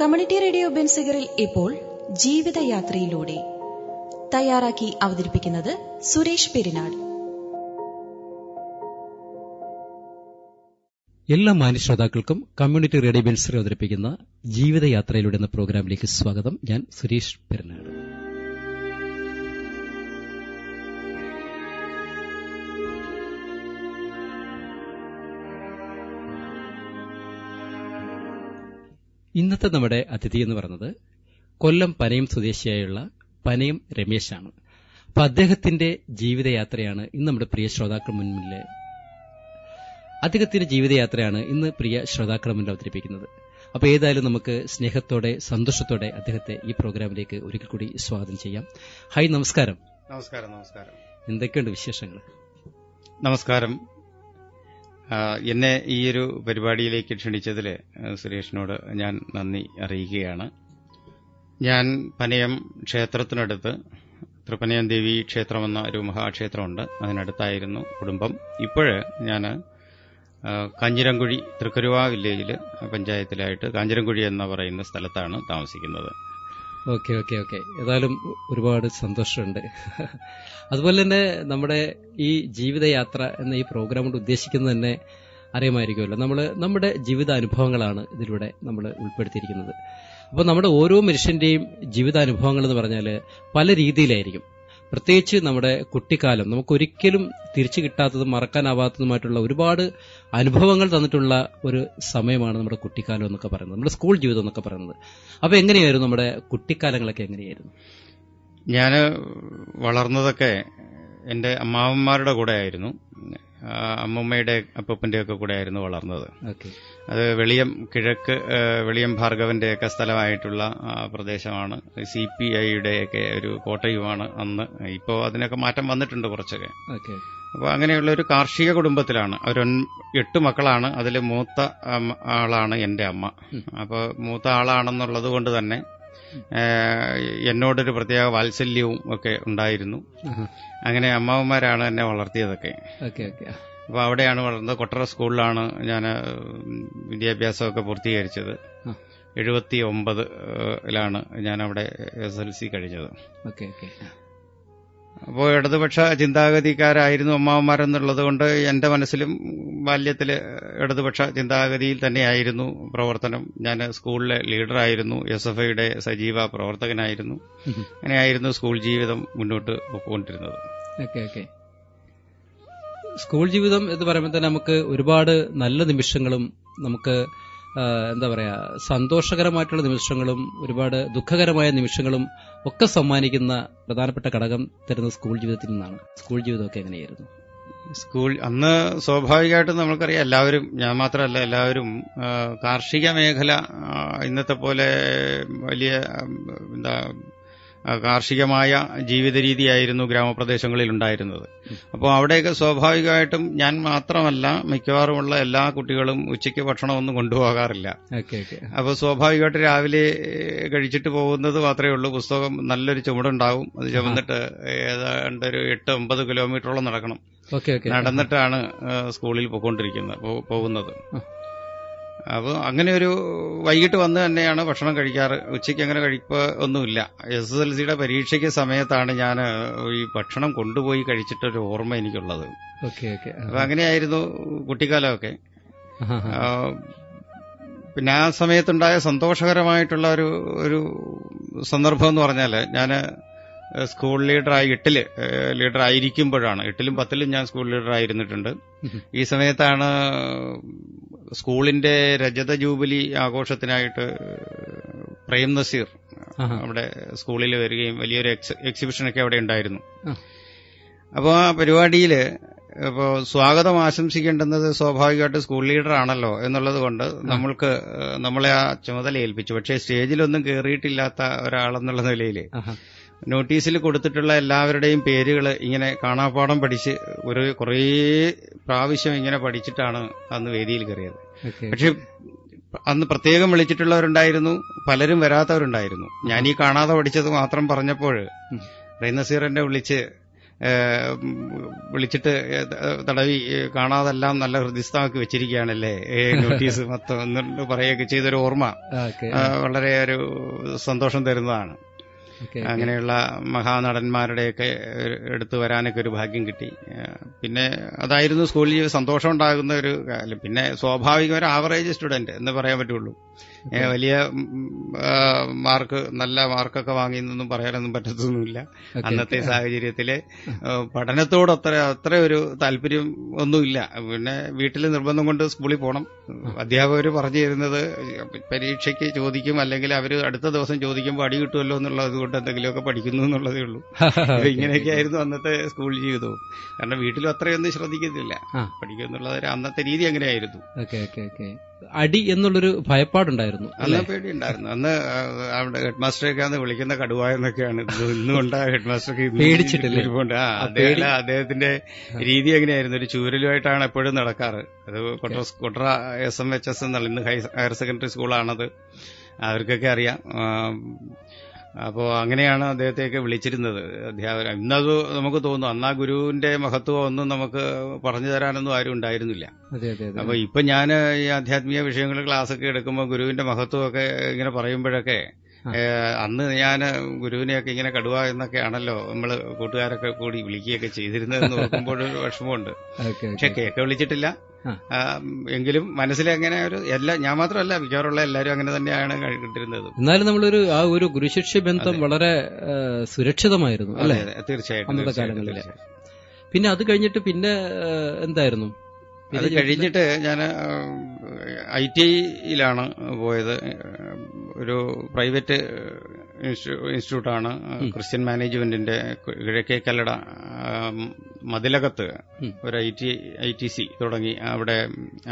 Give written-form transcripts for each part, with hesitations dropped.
Community radio ബെൻസിഗറിൽ ഇപ്പോൾ ജീവിതയാത്രയിലൂടെ തയ്യാറാക്കി അവതരിപ്പിക്കുന്നത് സുരേഷ് പെരിനാട്. എല്ലാ മാന്യശ്രോതാക്കൾക്കും കമ്മ്യൂണിറ്റി റേഡിയോ ബെൻസിഗർ അവതരിപ്പിക്കുന്ന ജീവിതയാത്രയിലൂടെ എന്ന പ്രോഗ്രാമിലേക്ക് സ്വാഗതം. ഞാൻ സുരേഷ് പെരിനാട്. ഇന്നത്തെ നമ്മുടെ അതിഥി എന്ന് പറയുന്നത് കൊല്ലം പനയം സ്വദേശിയായുള്ള പനയം രമേശാണ്. അപ്പൊ അദ്ദേഹത്തിന്റെ ജീവിതയാത്രയാണ് ഇന്ന് നമ്മുടെ പ്രിയ ശ്രോതാക്കൾ മുന്നിൽ അവതരിപ്പിക്കുന്നത്. അപ്പൊ ഏതായാലും നമുക്ക് സ്നേഹത്തോടെ സന്തോഷത്തോടെ അദ്ദേഹത്തെ ഈ പ്രോഗ്രാമിലേക്ക് ഒരിക്കൽ കൂടി സ്വാഗതം ചെയ്യാം. ഹായ്, നമസ്കാരം. നമസ്കാരം. എന്തൊക്കെയുണ്ട് വിശേഷങ്ങൾ? നമസ്കാരം. എന്നെ ഈ ഒരു പരിപാടിയിലേക്ക് ക്ഷണിച്ചതിൽ സുരേഷിനോട് ഞാൻ നന്ദി അറിയിക്കുകയാണ്. ഞാൻ പനയം ക്ഷേത്രത്തിനടുത്ത് തൃപ്പനയം ദേവി ക്ഷേത്രമെന്ന ഒരു മഹാക്ഷേത്രമുണ്ട്, അതിനടുത്തായിരുന്നു കുടുംബം. ഇപ്പോഴ് ഞാൻ കാഞ്ഞിരംകുഴി തൃക്കരുവ വില്ലേജിൽ പഞ്ചായത്തിലായിട്ട് കാഞ്ഞിരംകുഴി എന്ന് പറയുന്ന സ്ഥലത്താണ് താമസിക്കുന്നത്. ഓക്കെ. ഏതായാലും ഒരുപാട് സന്തോഷമുണ്ട്. അതുപോലെ തന്നെ നമ്മുടെ ഈ ജീവിതയാത്ര എന്ന ഈ പ്രോഗ്രാം കൊണ്ട് ഉദ്ദേശിക്കുന്നത് തന്നെ അറിയാമായിരിക്കുമല്ലോ. നമ്മുടെ ജീവിതാനുഭവങ്ങളാണ് ഇതിലൂടെ നമ്മൾ ഉൾപ്പെടുത്തിയിരിക്കുന്നത്. അപ്പോൾ നമ്മുടെ ഓരോ മനുഷ്യന്റെയും ജീവിതാനുഭവങ്ങൾ എന്ന് പറഞ്ഞാൽ പല രീതിയിലായിരിക്കും. പ്രത്യേകിച്ച് നമ്മുടെ കുട്ടിക്കാലം നമുക്കൊരിക്കലും തിരിച്ചു കിട്ടാത്തതും മറക്കാനാവാത്തതുമായിട്ടുള്ള ഒരുപാട് അനുഭവങ്ങൾ തന്നിട്ടുള്ള ഒരു സമയമാണ് നമ്മുടെ കുട്ടിക്കാലം എന്നൊക്കെ പറയുന്നത്, നമ്മുടെ സ്കൂൾ ജീവിതം എന്നൊക്കെ പറയുന്നത്. അപ്പൊ എങ്ങനെയായിരുന്നു നമ്മുടെ കുട്ടിക്കാലങ്ങളൊക്കെ? എങ്ങനെയായിരുന്നു? ഞാൻ വളർന്നതൊക്കെ എൻ്റെ അമ്മാവന്മാരുടെ കൂടെ ആയിരുന്നു. അമ്മൂമ്മയുടെ അപ്പൂപ്പൻ്റെയൊക്കെ കൂടെ ആയിരുന്നു വളർന്നത്. അത് വെളിയം ഭാർഗവന്റെയൊക്കെ സ്ഥലമായിട്ടുള്ള പ്രദേശമാണ്. CPIയുടെയൊക്കെ ഒരു കോട്ടയുമാണ് അന്ന്. ഇപ്പോൾ അതിനൊക്കെ മാറ്റം വന്നിട്ടുണ്ട് കുറച്ചൊക്കെ. അപ്പോൾ അങ്ങനെയുള്ള ഒരു കാർഷിക കുടുംബത്തിലാണ്. അവർ 8 മക്കളാണ്. അതിൽ മൂത്ത ആളാണ് എൻ്റെ അമ്മ. അപ്പോൾ മൂത്ത ആളാണെന്നുള്ളത് കൊണ്ട് തന്നെ എന്നോടൊരു പ്രത്യേക വാത്സല്യവും ഒക്കെ ഉണ്ടായിരുന്നു. അങ്ങനെ അമ്മാവന്മാരാണ് എന്നെ വളർത്തിയതൊക്കെ. അപ്പോൾ അവിടെയാണ് വളർന്നത്. കൊട്ടറ സ്കൂളിലാണ് ഞാൻ വിദ്യാഭ്യാസമൊക്കെ പൂർത്തീകരിച്ചത്. 79 ഞാനവിടെ SLC കഴിഞ്ഞത്. അപ്പോൾ ഇടതുപക്ഷ ചിന്താഗതിക്കാരായിരുന്നു അമ്മാവന്മാരെന്നുള്ളത് കൊണ്ട് എന്റെ മനസ്സിലും ബാല്യത്തിൽ ഇടതുപക്ഷ ചിന്താഗതിയിൽ തന്നെയായിരുന്നു പ്രവർത്തനം. ഞാൻ സ്കൂളിലെ ലീഡറായിരുന്നു, SFIയുടെ സജീവ പ്രവർത്തകനായിരുന്നു. അങ്ങനെയായിരുന്നു സ്കൂൾ ജീവിതം മുന്നോട്ട് പോയിക്കൊണ്ടിരുന്നത്. സ്കൂൾ ജീവിതം എന്ന് പറയുമ്പോൾ തന്നെ നമുക്ക് ഒരുപാട് നല്ല നിമിഷങ്ങളും നമുക്ക് എന്താ പറയാ സന്തോഷകരമായിട്ടുള്ള നിമിഷങ്ങളും ഒരുപാട് ദുഃഖകരമായ നിമിഷങ്ങളും ഒക്കെ സമ്മാനിക്കുന്ന പ്രധാനപ്പെട്ട ഘടകം തരുന്ന സ്കൂൾ ജീവിതത്തിൽ നിന്നാണ്. സ്കൂൾ ജീവിതമൊക്കെ എങ്ങനെയായിരുന്നു? സ്കൂൾ അന്ന് സ്വാഭാവികമായിട്ടും നമുക്കറിയാം, എല്ലാവരും, ഞാൻ മാത്രമല്ല എല്ലാവരും കാർഷിക മേഖല ഇന്നത്തെ പോലെ വലിയ കാർഷികമായ ജീവിത രീതിയായിരുന്നു ഗ്രാമപ്രദേശങ്ങളിൽ ഉണ്ടായിരുന്നത്. അപ്പോൾ അവിടെയൊക്കെ സ്വാഭാവികമായിട്ടും ഞാൻ മാത്രമല്ല മിക്കവാറുമുള്ള എല്ലാ കുട്ടികളും ഉച്ചയ്ക്ക് ഭക്ഷണമൊന്നും കൊണ്ടുപോകാറില്ല. അപ്പോൾ സ്വാഭാവികമായിട്ട് രാവിലെ കഴിച്ചിട്ട് പോകുന്നത് മാത്രമേ ഉള്ളൂ. പുസ്തകം നല്ലൊരു ചുമടുണ്ടാവും, അത് ചുമന്നിട്ട് ഏതാണ്ട് ഒരു 8-9 കിലോമീറ്ററോളം നടക്കണം. നടന്നിട്ടാണ് സ്കൂളിൽ പോകുന്നത്. അപ്പോൾ അങ്ങനെ ഒരു വൈകിട്ട് വന്ന് തന്നെയാണ് ഭക്ഷണം കഴിക്കാറ്. ഉച്ചയ്ക്ക് അങ്ങനെ കഴിപ്പ് ഒന്നുമില്ല. SSLCയുടെ പരീക്ഷയ്ക്ക് സമയത്താണ് ഞാൻ ഈ ഭക്ഷണം കൊണ്ടുപോയി കഴിച്ചിട്ടൊരു ഓർമ്മ എനിക്കുള്ളത്. അപ്പൊ അങ്ങനെയായിരുന്നു കുട്ടിക്കാലമൊക്കെ. പിന്നെ ആ സമയത്തുണ്ടായ സന്തോഷകരമായിട്ടുള്ള ഒരു സന്ദർഭം എന്ന് പറഞ്ഞാൽ, ഞാൻ സ്കൂൾ ലീഡറായി 8 ലീഡറായിരിക്കുമ്പോഴാണ്, 8ലും 10ലും ഞാൻ സ്കൂൾ ലീഡറായിരുന്നിട്ടുണ്ട്. ഈ സമയത്താണ് സ്കൂളിന്റെ രജത ജൂബിലി ആഘോഷത്തിനായിട്ട് പ്രേം നസീർ അവിടെ സ്കൂളിൽ വരികയും വലിയൊരു എക്സിബിഷനൊക്കെ അവിടെ ഉണ്ടായിരുന്നു. അപ്പോൾ ആ പരിപാടിയിൽ ഇപ്പോൾ സ്വാഗതം ആശംസിക്കേണ്ടുന്നത് സ്വാഭാവികമായിട്ട് സ്കൂൾ ലീഡറാണല്ലോ എന്നുള്ളത് കൊണ്ട് നമ്മളെ ആ ചുമതല ഏൽപ്പിച്ചു. പക്ഷേ സ്റ്റേജിലൊന്നും കയറിയിട്ടില്ലാത്ത ഒരാളെന്നുള്ള നിലയിൽ നോട്ടീസിൽ കൊടുത്തിട്ടുള്ള എല്ലാവരുടെയും പേരുകൾ ഇങ്ങനെ കാണാപ്പാഠം പഠിച്ച് കുറേ പ്രാവശ്യം ഇങ്ങനെ പഠിച്ചിട്ടാണ് അന്ന് വേദിയിൽ കയറിയത്. പക്ഷെ അന്ന് പ്രത്യേകം വിളിച്ചിട്ടുള്ളവരുണ്ടായിരുന്നു, പലരും വരാത്തവരുണ്ടായിരുന്നു. ഞാൻ ഈ കാണാതെ പഠിച്ചത് മാത്രം പറഞ്ഞപ്പോൾ റെയ്നസീർ എന്നെ വിളിച്ച് വിളിച്ചിട്ട് തടവി കാണാതെല്ലാം നല്ല ഹൃദയസ്ഥാക്കി വെച്ചിരിക്കുകയാണല്ലേ നോട്ടീസ് മൊത്തം എന്നിട്ട് പറയുകയൊക്കെ ചെയ്തൊരു ഓർമ്മ വളരെ ഒരു സന്തോഷം തരുന്നതാണ്. അങ്ങനെയുള്ള മഹാനടന്മാരുടെയൊക്കെ എടുത്തു വരാനൊക്കെ ഒരു ഭാഗ്യം കിട്ടി. പിന്നെ അതായിരുന്നു സ്കൂളിൽ സന്തോഷം ഉണ്ടാകുന്ന ഒരു കാര്യം. പിന്നെ സ്വാഭാവികം ഒരു ആവറേജ് സ്റ്റുഡന്റ് എന്ന് പറയാൻ പറ്റുള്ളൂ. വലിയ നല്ല മാർക്കൊക്കെ വാങ്ങിയെന്നൊന്നും പറയാനൊന്നും പറ്റത്തൊന്നുമില്ല. അന്നത്തെ സാഹചര്യത്തില് പഠനത്തോട് അത്ര ഒരു താല്പര്യം ഒന്നുമില്ല. പിന്നെ വീട്ടിൽ നിർബന്ധം കൊണ്ട് സ്കൂളിൽ പോകണം. അധ്യാപകർ പറഞ്ഞു തരുന്നത് പരീക്ഷയ്ക്ക് ചോദിക്കും, അല്ലെങ്കിൽ അവർ അടുത്ത ദിവസം ചോദിക്കുമ്പോൾ അടി കിട്ടുമല്ലോ എന്നുള്ളത് കൊണ്ട് എന്തെങ്കിലുമൊക്കെ പഠിക്കുന്നു എന്നുള്ളതേ ഉള്ളൂ. ഇങ്ങനെയൊക്കെ ആയിരുന്നു അന്നത്തെ സ്കൂൾ ജീവിതവും. കാരണം വീട്ടിലും അത്രയൊന്നും ശ്രദ്ധിക്കുന്നില്ല, പഠിക്കുക എന്നുള്ളത് അന്നത്തെ രീതി അങ്ങനെയായിരുന്നു. അടി എന്നുള്ളൊരു ഭയപ്പാടുണ്ടായിരുന്നു, അന്ന് പേടിയുണ്ടായിരുന്നു. അന്ന് അവിടെ ഹെഡ് മാസ്റ്ററൊക്കെ അന്ന് വിളിക്കുന്ന കടുവായെന്നൊക്കെയാണ്. ഇന്നുകൊണ്ട് ഹെഡ് മാസ്റ്റർക്ക് പേടിച്ചിട്ടില്ല. അദ്ദേഹത്തിന്റെ രീതി എങ്ങനെയായിരുന്നു, ഒരു ചൂരലുമായിട്ടാണ് എപ്പോഴും നടക്കാറ്. അത് കൊട്ര SMHS എന്നുള്ള ഇന്ന് ഹയർ സെക്കൻഡറി സ്കൂളാണത്, അവർക്കൊക്കെ അറിയാം. അപ്പോ അങ്ങനെയാണ് അദ്ദേഹത്തെയൊക്കെ വിളിച്ചിരുന്നത് അധ്യാപകർ. ഇന്നത് നമുക്ക് തോന്നും, അന്ന് ആ ഗുരുവിന്റെ മഹത്വം ഒന്നും നമുക്ക് പറഞ്ഞു തരാനൊന്നും ആരും ഉണ്ടായിരുന്നില്ല. അപ്പൊ ഇപ്പൊ ഞാൻ ഈ ആധ്യാത്മിക വിഷയങ്ങൾ ക്ലാസ്സൊക്കെ എടുക്കുമ്പോൾ ഗുരുവിന്റെ മഹത്വമൊക്കെ ഇങ്ങനെ പറയുമ്പോഴൊക്കെ അന്ന് ഞാൻ ഗുരുവിനെയൊക്കെ ഇങ്ങനെ കടുവ എന്നൊക്കെയാണല്ലോ നമ്മള് കൂട്ടുകാരൊക്കെ കൂടി വിളിക്കുകയൊക്കെ ചെയ്തിരുന്നതെന്ന് നോക്കുമ്പോഴൊരു വിഷമമുണ്ട്. പക്ഷെ കേക്ക് വിളിച്ചിട്ടില്ല. എങ്കിലും മനസ്സിലെങ്ങനെ ഞാൻ മാത്രമല്ല, മിക്കവാറുള്ള എല്ലാവരും അങ്ങനെ തന്നെയാണ് കിട്ടിരുന്നത്. എന്നാലും നമ്മളൊരു ആ ഒരു ഗുരുശിഷ്യ ബന്ധം വളരെ സുരക്ഷിതമായിരുന്നു അല്ലേ? തീർച്ചയായിട്ടും അന്നത്തെ കാലങ്ങളിലെ. പിന്നെ അത് കഴിഞ്ഞിട്ട് പിന്നെ എന്തായിരുന്നു? അത് കഴിഞ്ഞിട്ട് ഞാൻ ITIയിലാണ് പോയത്. ഒരു പ്രൈവറ്റ് ഇൻസ്റ്റിറ്റ്യൂട്ടാണ്, ക്രിസ്ത്യൻ മാനേജ്മെന്റിന്റെ കിഴക്കേ കല്ലട മതിലകത്ത് ഒരു ITC തുടങ്ങി. അവിടെ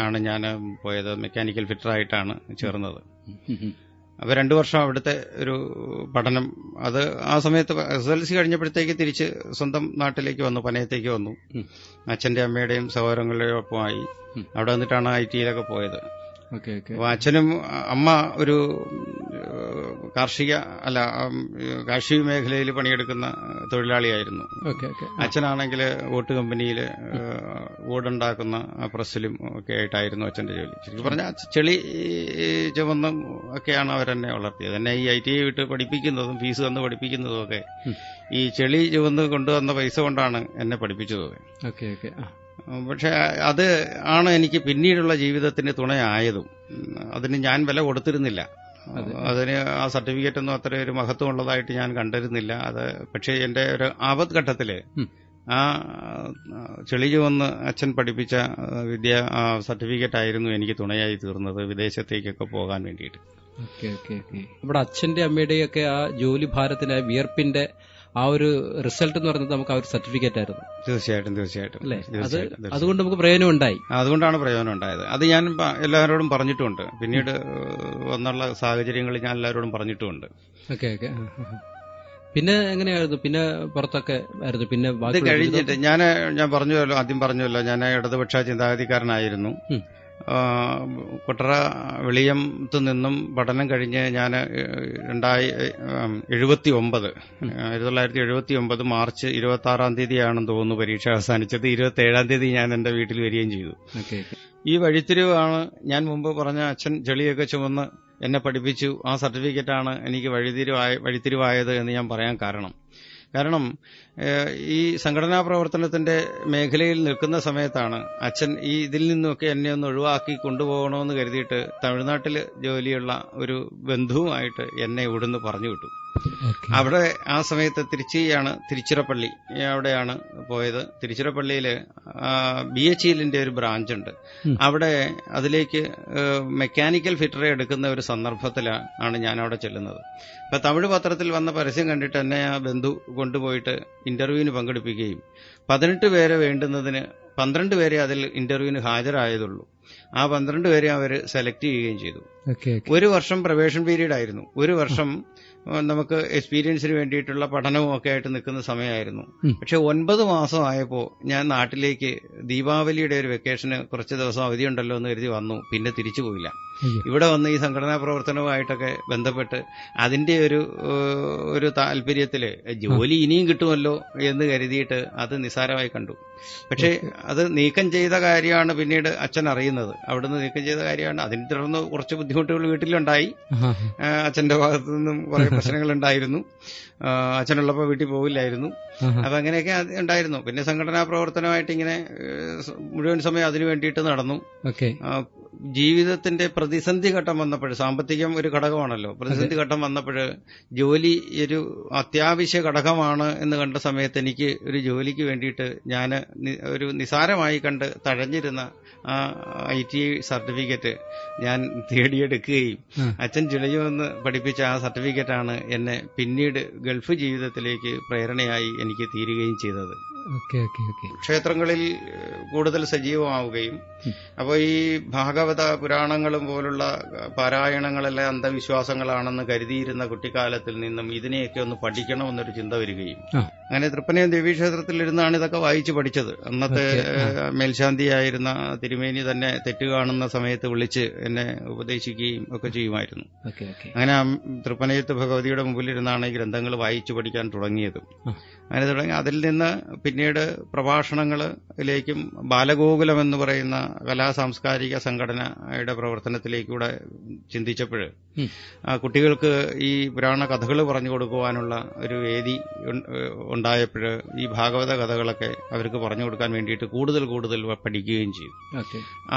ആണ് ഞാൻ പോയത്. മെക്കാനിക്കൽ ഫിറ്ററായിട്ടാണ് ചേർന്നത്. അപ്പൊ 2 വർഷം അവിടുത്തെ ഒരു പഠനം. അത് ആ സമയത്ത് SSLC കഴിഞ്ഞപ്പോഴത്തേക്ക് തിരിച്ച് സ്വന്തം നാട്ടിലേക്ക് വന്നു, പനയത്തേക്ക് വന്നു. അച്ഛന്റെ അമ്മയുടെയും സഹോദരങ്ങളുടെയും ഒപ്പമായി അവിടെ വന്നിട്ടാണ് ITയിലൊക്കെ പോയത്. അച്ഛനും അമ്മ ഒരു കാർഷിക മേഖലയിൽ പണിയെടുക്കുന്ന തൊഴിലാളിയായിരുന്നു. അച്ഛനാണെങ്കിൽ വോട്ട് കമ്പനിയിൽ വോട്ടുണ്ടാക്കുന്ന പ്രസ്സിലും ഒക്കെ ആയിട്ടായിരുന്നു അച്ഛന്റെ ജോലി. ശരിക്കും പറഞ്ഞാൽ ചെളി ചുമന്നും ഒക്കെയാണ് അവരെന്നെ വളർത്തിയത്. എന്നെ ഈ ITI വിട്ട് പഠിപ്പിക്കുന്നതും ഫീസ് തന്ന് പഠിപ്പിക്കുന്നതും ഒക്കെ ഈ ചെളി ചുമന്ന് കൊണ്ടുവന്ന പൈസ കൊണ്ടാണ് എന്നെ പഠിപ്പിച്ചത്. പക്ഷെ അത് ആണ് എനിക്ക് പിന്നീടുള്ള ജീവിതത്തിന് തുണയായതും. അതിന് ഞാൻ വില കൊടുത്തിരുന്നില്ല. അതിന് ആ സർട്ടിഫിക്കറ്റ് ഒന്നും അത്ര ഒരു മഹത്വം ഉള്ളതായിട്ട് ഞാൻ കണ്ടിരുന്നില്ല. അത് പക്ഷേ എന്റെ ഒരു ആപത് ഘട്ടത്തില് ആ ചെളി ചുവന്ന് അച്ഛൻ പഠിപ്പിച്ച സർട്ടിഫിക്കറ്റ് ആയിരുന്നു എനിക്ക് തുണയായി തീർന്നത് വിദേശത്തേക്കൊക്കെ പോകാൻ വേണ്ടിയിട്ട്. നമ്മുടെ അച്ഛന്റെ അമ്മയുടെയൊക്കെ ആ ജോലി ഭാരത്തിന്റെ വിയർപ്പിന്റെ ആ ഒരു റിസൾട്ട് എന്ന് പറയുന്നത് നമുക്ക് ആ ഒരു സർട്ടിഫിക്കറ്റ് ആയിരുന്നു. തീർച്ചയായിട്ടും അല്ലേ? അതുകൊണ്ട് നമുക്ക് പ്രയോജനം ഉണ്ടായി. അതുകൊണ്ടാണ് പ്രയോജനം ഉണ്ടായത്. അത് ഞാൻ എല്ലാവരോടും പറഞ്ഞിട്ടുമുണ്ട്. പിന്നീട് വന്നുള്ള സാഹചര്യങ്ങളിൽ ഞാൻ എല്ലാവരോടും പറഞ്ഞിട്ടുമുണ്ട്. പിന്നെ എങ്ങനെയായിരുന്നു? പിന്നെ പുറത്തൊക്കെ ആയിരുന്നു? പിന്നെ അത് കഴിഞ്ഞിട്ട് ഞാൻ ആദ്യം പറഞ്ഞല്ലോ, ഞാൻ ഇടതുപക്ഷ ചിന്താഗതിക്കാരനായിരുന്നു. കൊട്ടറ വെളിയത്ത് നിന്നും പഠനം കഴിഞ്ഞ് ഞാൻ 1979 മാർച്ച് 26-ാം തീയതിയാണെന്ന് തോന്നുന്നു പരീക്ഷ അവസാനിച്ചത്. 27-ാം തീയതി ഞാൻ എന്റെ വീട്ടിൽ വരികയും ചെയ്തു. ഈ വഴിത്തിരിവാണ് ഞാൻ മുമ്പ് പറഞ്ഞ അച്ഛൻ ചെളിയൊക്കെ ചുമന്ന് എന്നെ പഠിപ്പിച്ചു. ആ സർട്ടിഫിക്കറ്റാണ് എനിക്ക് വഴിത്തിരിവായത് എന്ന് ഞാൻ പറയാൻ കാരണം ഈ സംഘടനാ പ്രവർത്തനത്തിന്റെ മേഖലയിൽ നിൽക്കുന്ന സമയത്താണ് അച്ഛൻ ഇതിൽ നിന്നൊക്കെ എന്നെ ഒന്ന് ഒഴിവാക്കി കൊണ്ടുപോകണമെന്ന് കരുതിയിട്ട് തമിഴ്നാട്ടിൽ ജോലിയുള്ള ഒരു ബന്ധുവുമായിട്ട് എന്നെ ഇവിടുന്ന് പറഞ്ഞു വിട്ടു. അവിടെ ആ സമയത്ത് തിരുച്ചിറപ്പള്ളി അവിടെയാണ് പോയത്. തിരുച്ചിറപ്പള്ളിയില് BHELന്റെ ഒരു ബ്രാഞ്ച് ഉണ്ട്. അവിടെ അതിലേക്ക് മെക്കാനിക്കൽ ഫിറ്ററെ എടുക്കുന്ന ഒരു സന്ദർഭത്തിലാണ് ഞാൻ അവിടെ ചെല്ലുന്നത്. അപ്പൊ തമിഴ് പത്രത്തിൽ വന്ന പരസ്യം കണ്ടിട്ട് എന്നെ ആ ബന്ധു കൊണ്ടുപോയിട്ട് ഇന്റർവ്യൂവിന് പങ്കെടുപ്പിക്കുകയും 18 പേരെ വേണ്ടുന്നതിന് 12 പേരെ അതിൽ ഇന്റർവ്യൂവിന് ഹാജരായതുള്ളൂ. ആ 12 പേരെ അവർ സെലക്ട് ചെയ്യുകയും ചെയ്തു. 1 വർഷം പ്രൊബേഷൻ പീരീഡ് ആയിരുന്നു. 1 വർഷം നമുക്ക് എക്സ്പീരിയൻസിന് വേണ്ടിയിട്ടുള്ള പഠനവും ഒക്കെ ആയിട്ട് നിൽക്കുന്ന സമയമായിരുന്നു. പക്ഷെ 9 മാസം ആയപ്പോൾ ഞാൻ നാട്ടിലേക്ക് ദീപാവലിയുടെ ഒരു വെക്കേഷന് കുറച്ച് ദിവസം അവധിയുണ്ടല്ലോ എന്ന് കരുതി വന്നു. പിന്നെ തിരിച്ചു പോയില്ല. ഇവിടെ വന്ന് ഈ സംഘടനാ പ്രവർത്തനവുമായിട്ടൊക്കെ ബന്ധപ്പെട്ട് അതിന്റെ ഒരു താല്പര്യത്തില് ജോലി ഇനിയും കിട്ടുമല്ലോ എന്ന് കരുതിയിട്ട് അത് നിസ്സാരമായി കണ്ടു. പക്ഷെ അത് നീക്കം ചെയ്ത കാര്യമാണ് പിന്നീട് അച്ഛൻ അറിയുന്നത്. അവിടുന്ന് നീക്കം ചെയ്ത കാര്യമാണ്. അതിനെ തുടർന്ന് കുറച്ച് ബുദ്ധിമുട്ടുകൾ വീട്ടിലുണ്ടായി. അച്ഛന്റെ ഭാഗത്തു നിന്നും കുറെ പ്രശ്നങ്ങൾ ഉണ്ടായിരുന്നു. അച്ഛനുള്ളപ്പോൾ വീട്ടിൽ പോകില്ലായിരുന്നു. അപ്പൊ അങ്ങനെയൊക്കെ ഉണ്ടായിരുന്നു. പിന്നെ സംഘടനാ പ്രവർത്തനമായിട്ട് ഇങ്ങനെ മുഴുവൻ സമയം അതിനു വേണ്ടിയിട്ട് നടന്നു. ജീവിതത്തിന്റെ പ്രതിസന്ധി ഘട്ടം വന്നപ്പോൾ, സാമ്പത്തികം ഒരു ഘടകമാണല്ലോ, പ്രതിസന്ധി ഘട്ടം വന്നപ്പോൾ ജോലി ഒരു അത്യാവശ്യ ഘടകമാണ് എന്ന് കണ്ട സമയത്ത് എനിക്ക് ഒരു ജോലിക്ക് വേണ്ടിയിട്ട് ഞാൻ ഒരു നിസാരമായി കണ്ട് തഴഞ്ഞിരുന്ന ആ ITI സർട്ടിഫിക്കറ്റ് ഞാൻ തേടിയെടുക്കുകയും അച്ഛൻ ചിളയുമെന്ന് പഠിപ്പിച്ച ആ സർട്ടിഫിക്കറ്റാണ് എന്നെ പിന്നീട് ഗൾഫ് ജീവിതത്തിലേക്ക് പ്രേരണയായി എനിക്ക് തീരുകയും ചെയ്തത്. ക്ഷേത്രങ്ങളിൽ കൂടുതൽ സജീവമാവുകയും അപ്പോൾ ഈ ഭാഗവത പുരാണങ്ങളും പോലുള്ള പാരായണങ്ങളെല്ലാം അന്ധവിശ്വാസങ്ങളാണെന്ന് കരുതിയിരുന്ന കുട്ടിക്കാലത്തിൽ നിന്നും ഇതിനെയൊക്കെ ഒന്ന് പഠിക്കണമെന്നൊരു ചിന്ത വരികയും അങ്ങനെ തൃപ്പനയം ദേവീക്ഷേത്രത്തിലിരുന്നാണ് ഇതൊക്കെ വായിച്ചു പഠിച്ചത്. അന്നത്തെ മേൽശാന്തിയായിരുന്ന തിരുമേനി തന്നെ തെറ്റ് കാണുന്ന സമയത്ത് വിളിച്ച് എന്നെ ഉപദേശിക്കുകയും ഒക്കെ ചെയ്യുമായിരുന്നു. അങ്ങനെ തൃപ്പനയത്ത് ഭഗവതിയുടെ മുമ്പിലിരുന്നാണ് ഈ ഗ്രന്ഥങ്ങൾ വായിച്ചു പഠിക്കാൻ തുടങ്ങിയത്. അങ്ങനെ തുടങ്ങി അതിൽ നിന്ന് പിന്നീട് പ്രഭാഷണങ്ങളിലേക്കും ബാലഗോകുലം എന്ന് പറയുന്ന കലാസാംസ്കാരിക സംഘടനയുടെ പ്രവർത്തനത്തിലേക്കൂടെ ചിന്തിച്ചപ്പോൾ കുട്ടികൾക്ക് ഈ പുരാണ കഥകൾ പറഞ്ഞു കൊടുക്കുവാനുള്ള ഒരു വേദി ഉണ്ടായപ്പോൾ ഈ ഭാഗവത കഥകളൊക്കെ അവർക്ക് പറഞ്ഞു കൊടുക്കാൻ വേണ്ടിയിട്ട് കൂടുതൽ പഠിക്കുകയും ചെയ്തു.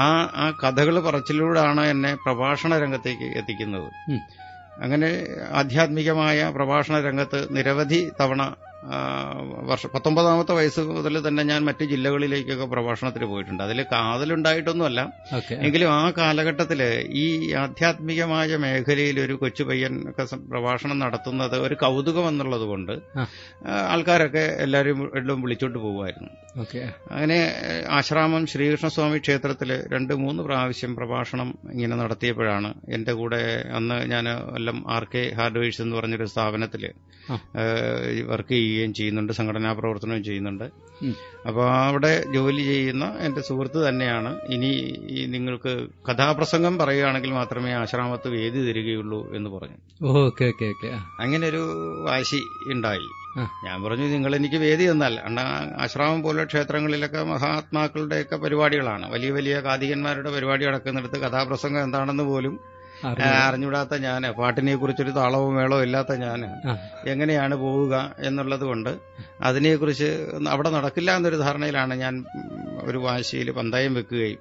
ആ കഥകൾ പറച്ചിലൂടെയാണ് എന്നെ പ്രഭാഷണ രംഗത്തേക്ക് എത്തിക്കുന്നത്. അങ്ങനെ ആധ്യാത്മികമായ പ്രഭാഷണ രംഗത്ത് നിരവധി തവണ 19ാമത്തെ വയസ്സ് മുതൽ തന്നെ ഞാൻ മറ്റു ജില്ലകളിലേക്കൊക്കെ പ്രഭാഷണത്തിന് പോയിട്ടുണ്ട്. അതിൽ കാതലുണ്ടായിട്ടൊന്നുമല്ല, എങ്കിലും ആ കാലഘട്ടത്തില് ഈ ആധ്യാത്മികമായ മേഖലയിൽ ഒരു കൊച്ചു പയ്യൻ ഒക്കെ പ്രഭാഷണം നടത്തുന്നത് ഒരു കൗതുകം എന്നുള്ളത് കൊണ്ട് ആൾക്കാരൊക്കെ എല്ലാവരും വിളിച്ചോണ്ട് പോകുമായിരുന്നു. അങ്ങനെ ആശ്രാമം ശ്രീകൃഷ്ണസ്വാമി ക്ഷേത്രത്തില് 2-3 പ്രാവശ്യം പ്രഭാഷണം ഇങ്ങനെ നടത്തിയപ്പോഴാണ് എന്റെ കൂടെ അന്ന് ഞാൻ എല്ലാം RK ഹാർഡ്വെയർസ് എന്ന് പറഞ്ഞൊരു സ്ഥാപനത്തില് വർക്ക് ചെയ്യുകയും ചെയ്യുന്നുണ്ട്, സംഘടനാ പ്രവർത്തനവും ചെയ്യുന്നുണ്ട്. അപ്പോൾ അവിടെ ജോലി ചെയ്യുന്ന എന്റെ സുഹൃത്ത് തന്നെയാണ് ഇനി നിങ്ങൾക്ക് കഥാപ്രസംഗം പറയുകയാണെങ്കിൽ മാത്രമേ ആശ്രാമത്ത് വേദി തരികയുള്ളൂ എന്ന് പറഞ്ഞു. അങ്ങനെ ഒരു വാശി ഉണ്ടായി. ഞാൻ പറഞ്ഞു, നിങ്ങൾ എനിക്ക് വേദി തന്നാൽ, ആശ്രാമം പോലെ ക്ഷേത്രങ്ങളിലൊക്കെ മഹാത്മാക്കളുടെയൊക്കെ പരിപാടികളാണ്, വലിയ വലിയ കാതികന്മാരുടെ പരിപാടി നടക്കുന്നിടത്ത് കഥാപ്രസംഗം എന്താണെന്ന് പോലും അറിഞ്ഞുകൂടാത്ത ഞാൻ, പാട്ടിനെ കുറിച്ചൊരു താളവും മേളവും ഇല്ലാത്ത ഞാൻ എങ്ങനെയാണ് പോവുക എന്നുള്ളത് കൊണ്ട് അതിനെക്കുറിച്ച് അവിടെ നടക്കില്ല എന്നൊരു ധാരണയിലാണ് ഞാൻ ഒരു വാശിയിൽ പന്തയം വെക്കുകയും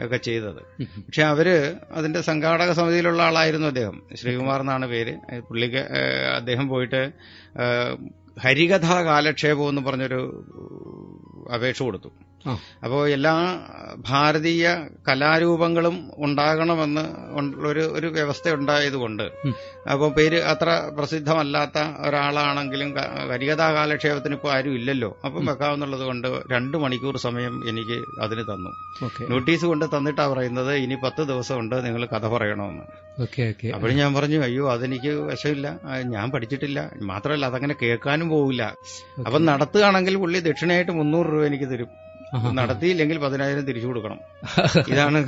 ഒക്കെ ചെയ്തത്. പക്ഷെ അവര് അതിന്റെ സംഘാടക സമിതിയിലുള്ള ആളായിരുന്നു അദ്ദേഹം. ശ്രീകുമാർ എന്നാണ് പേര്. പുള്ളിക്ക് അദ്ദേഹം പോയിട്ട് ഹരികഥാ കാലക്ഷേപം എന്ന് പറഞ്ഞൊരു അപേക്ഷ കൊടുത്തു. അപ്പോൾ എല്ലാ ഭാരതീയ കലാരൂപങ്ങളും ഉണ്ടാകണമെന്ന് ഒരു വ്യവസ്ഥ ഉണ്ടായതുകൊണ്ട്, അപ്പോൾ പേര് അത്ര പ്രസിദ്ധമല്ലാത്ത ഒരാളാണെങ്കിലും ഹരികഥാ കാലക്ഷേപത്തിന് ഇപ്പോൾ ആരും ഇല്ലല്ലോ, അപ്പം വെക്കാവുന്നുള്ളത് കൊണ്ട് 2 മണിക്കൂർ സമയം എനിക്ക് അതിന് തന്നു. നോട്ടീസ് കൊണ്ട് തന്നിട്ടാ പറയുന്നത് ഇനി 10 ദിവസമുണ്ട് നിങ്ങൾ കഥ പറയണമെന്ന്. അപ്പോൾ ഞാൻ പറഞ്ഞു, അയ്യോ അതെനിക്ക് വശമില്ല, ഞാൻ പഠിച്ചിട്ടില്ല, മാത്രമല്ല അതങ്ങനെ കേൾക്കാനും പോവില്ല. അപ്പം നടത്തുകയാണെങ്കിൽ പുള്ളി ദക്ഷിണയായിട്ട് 300 രൂപ എനിക്ക് തരും, നടത്തിയില്ലെങ്കിൽ 10,000 തിരിച്ചു കൊടുക്കണം. ഇതാണ്